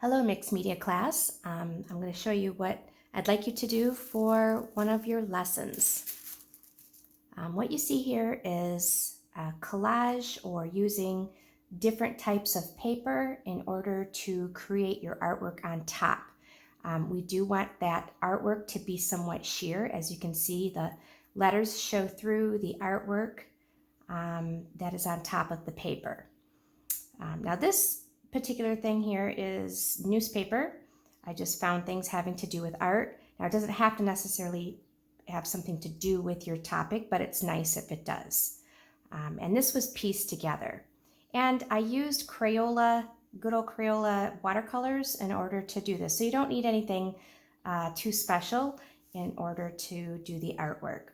Hello, mixed media class. I'm going to show you what I'd like you to do for one of your lessons. What you see here is a collage or using different types of paper in order to create your artwork on top. We do want that artwork to be somewhat sheer. As you can see, the letters show through the artwork that is on top of the paper. Now this particular thing here is newspaper. I just found things having to do with art. Now it doesn't have to necessarily have something to do with your topic, but it's nice if it does. And this was pieced together. And I used Crayola, good old Crayola watercolors in order to do this. So you don't need anything too special in order to do the artwork.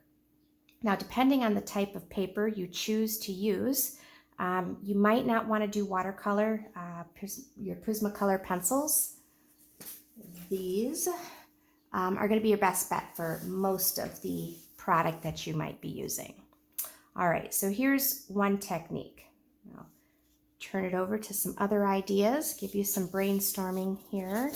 Now, depending on the type of paper you choose to use, you might not want to do watercolor. Your Prismacolor pencils, these are going to be your best bet for most of the product that you might be using. All right, so here's one technique. I'll turn it over to some other ideas, give you some brainstorming here.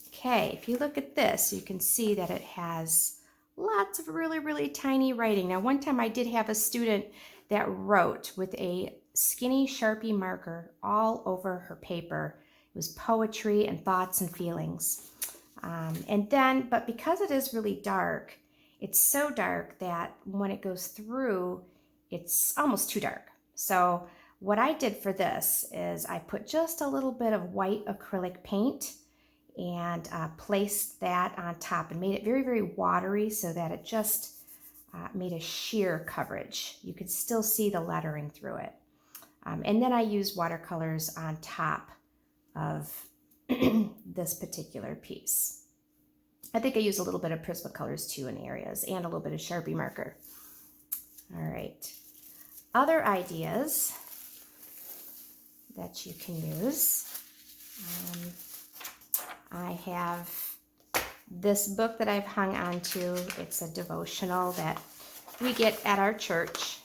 Okay, if you look at this, you can see that it has lots of really tiny writing. Now, one time I did have a student that wrote with a skinny Sharpie marker all over her paper. It was poetry and thoughts and feelings. But because it is really dark, it's so dark that when it goes through, it's almost too dark. So what I did for this is I put just a little bit of white acrylic paint and placed that on top and made it very watery so that it just made a sheer coverage. You could still see the lettering through it. And then I used watercolors on top of this particular piece. I think I used a little bit of Prismacolors too in areas and a little bit of Sharpie marker. All right. Other ideas that you can use. I have this book that I've hung on to. It's a devotional that we get at our church.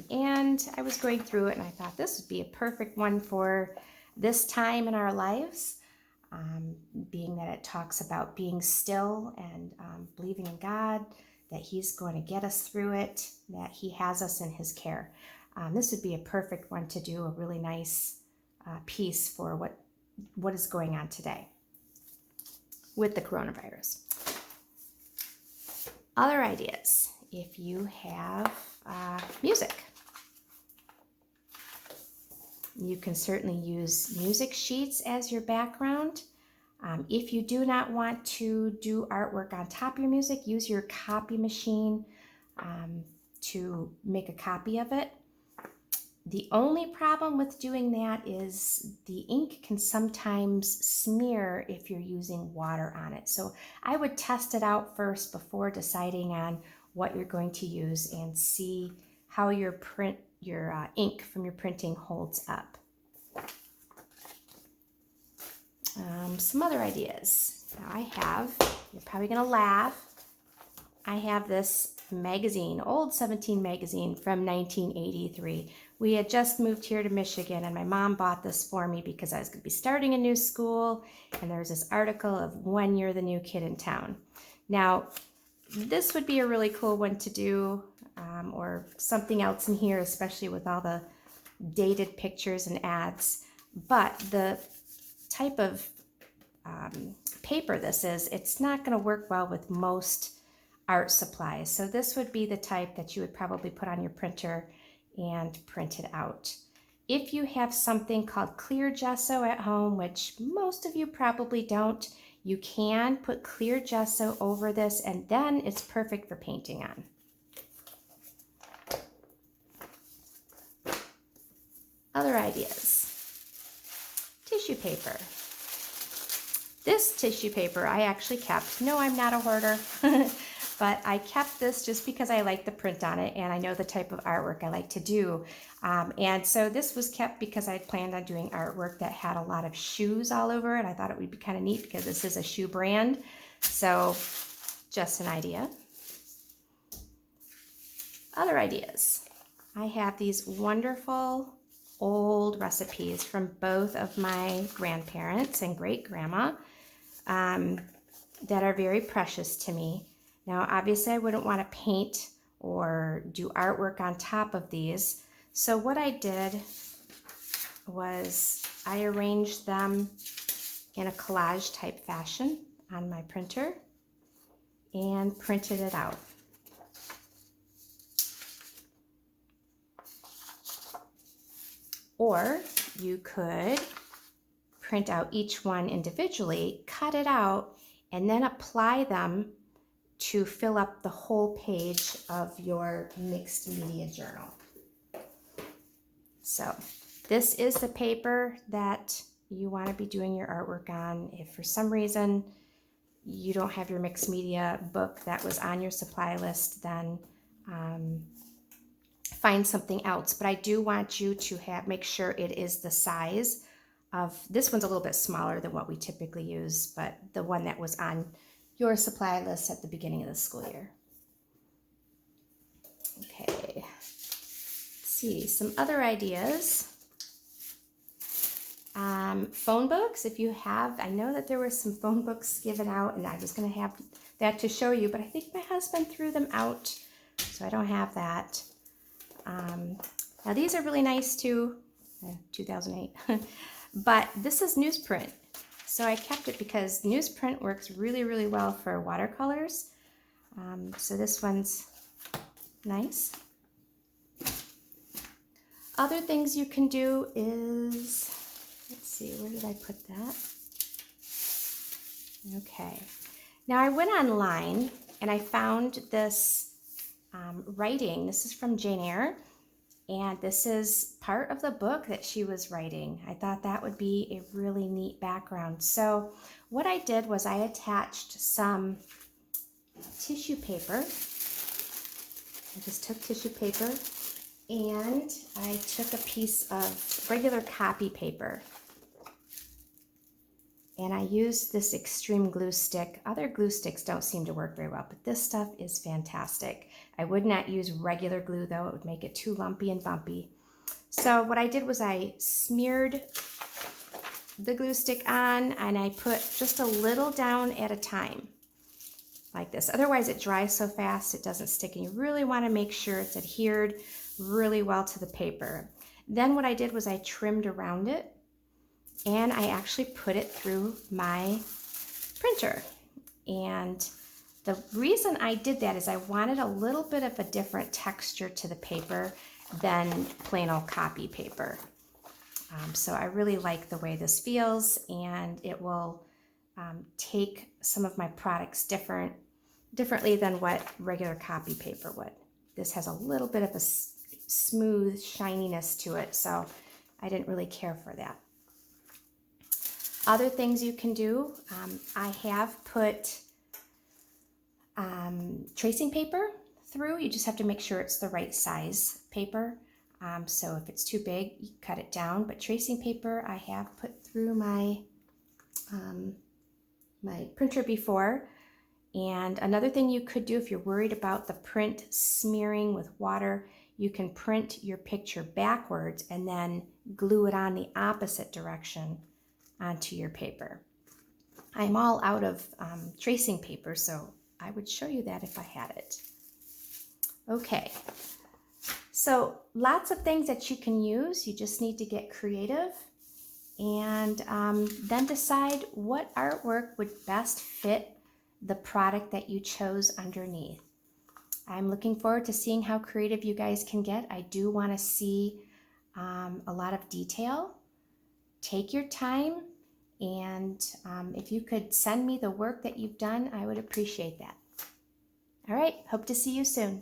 And I was going through it and I thought this would be a perfect one for this time in our lives, being that it talks about being still and believing in God, that He's going to get us through it, that He has us in His care. This would be a perfect one to do, a really nice piece for what is going on today with the coronavirus. Other ideas, if you have music, you can certainly use music sheets as your background. If you do not want to do artwork on top of your music, use your copy machine to make a copy of it. The only problem with doing that is the ink can sometimes smear if you're using water on it. So I would test it out first before deciding on what you're going to use and see how your ink from your printing holds up. Some other ideas. Now you're probably gonna laugh, I have this magazine, old 17 magazine from 1983. We had just moved here to Michigan and my mom bought this for me because I was going to be starting a new school and there was this article of when you're the new kid in town. Now, this would be a really cool one to do or something else in here, especially with all the dated pictures and ads. But the type of paper this is, it's not going to work well with most art supplies. So this would be the type that you would probably put on your printer and print it out. If you have something called clear gesso at home, which most of you probably don't, you can put clear gesso over this and then it's perfect for painting on. Other ideas. Tissue paper. This tissue paper I actually kept. No, I'm not a hoarder. But I kept this just because I like the print on it and I know the type of artwork I like to do. And so this was kept because I had planned on doing artwork that had a lot of shoes all over it. I thought it would be kind of neat because this is a shoe brand. So just an idea. Other ideas. I have these wonderful old recipes from both of my grandparents and great-grandma that are very precious to me. Now, obviously, I wouldn't want to paint or do artwork on top of these. So what I did was I arranged them in a collage type fashion on my printer and printed it out. Or you could print out each one individually, cut it out, and then apply them to fill up the whole page of your mixed media journal. So this is the paper that you want to be doing your artwork on. If for some reason you don't have your mixed media book that was on your supply list, then find something else. But I do want you to make sure it is the size of, this one's a little bit smaller than what we typically use, but the one that was on your supply list at the beginning of the school year. Okay, let's see, some other ideas. Phone books, if you have, I know that there were some phone books given out, and I was going to have that to show you, but I think my husband threw them out, so I don't have that. Now these are really nice too, 2008, but this is newsprint. So I kept it because newsprint works really, really well for watercolors. So this one's nice. Other things you can do is, let's see, where did I put that? Okay. Now I went online and I found this writing. This is from Jane Eyre, and this is part of the book that she was writing. I thought that would be a really neat background. So what I did was I attached some tissue paper. I just took tissue paper and I took a piece of regular copy paper. And I used this extreme glue stick. Other glue sticks don't seem to work very well, but this stuff is fantastic. I would not use regular glue though, it would make it too lumpy and bumpy. So what I did was I smeared the glue stick on and I put just a little down at a time, like this. Otherwise it dries so fast it doesn't stick, and you really want to make sure it's adhered really well to the paper. Then what I did was I trimmed around it, and I actually put it through my printer. And the reason I did that is I wanted a little bit of a different texture to the paper than plain old copy paper. So I really like the way this feels, and it will take some of my products differently than what regular copy paper would. This has a little bit of a smooth shininess to it, so I didn't really care for that. Other things you can do, I have put tracing paper through. You just have to make sure it's the right size paper. So if it's too big, you cut it down. But tracing paper I have put through my my printer before. And another thing you could do if you're worried about the print smearing with water, you can print your picture backwards and then glue it on the opposite direction onto your paper. I'm all out of tracing paper, so I would show you that if I had it. Okay, so lots of things that you can use. You just need to get creative and then decide what artwork would best fit the product that you chose underneath. I'm looking forward to seeing how creative you guys can get. I do want to see a lot of detail. Take your time, and if you could send me the work that you've done, I would appreciate that. All right, hope to see you soon.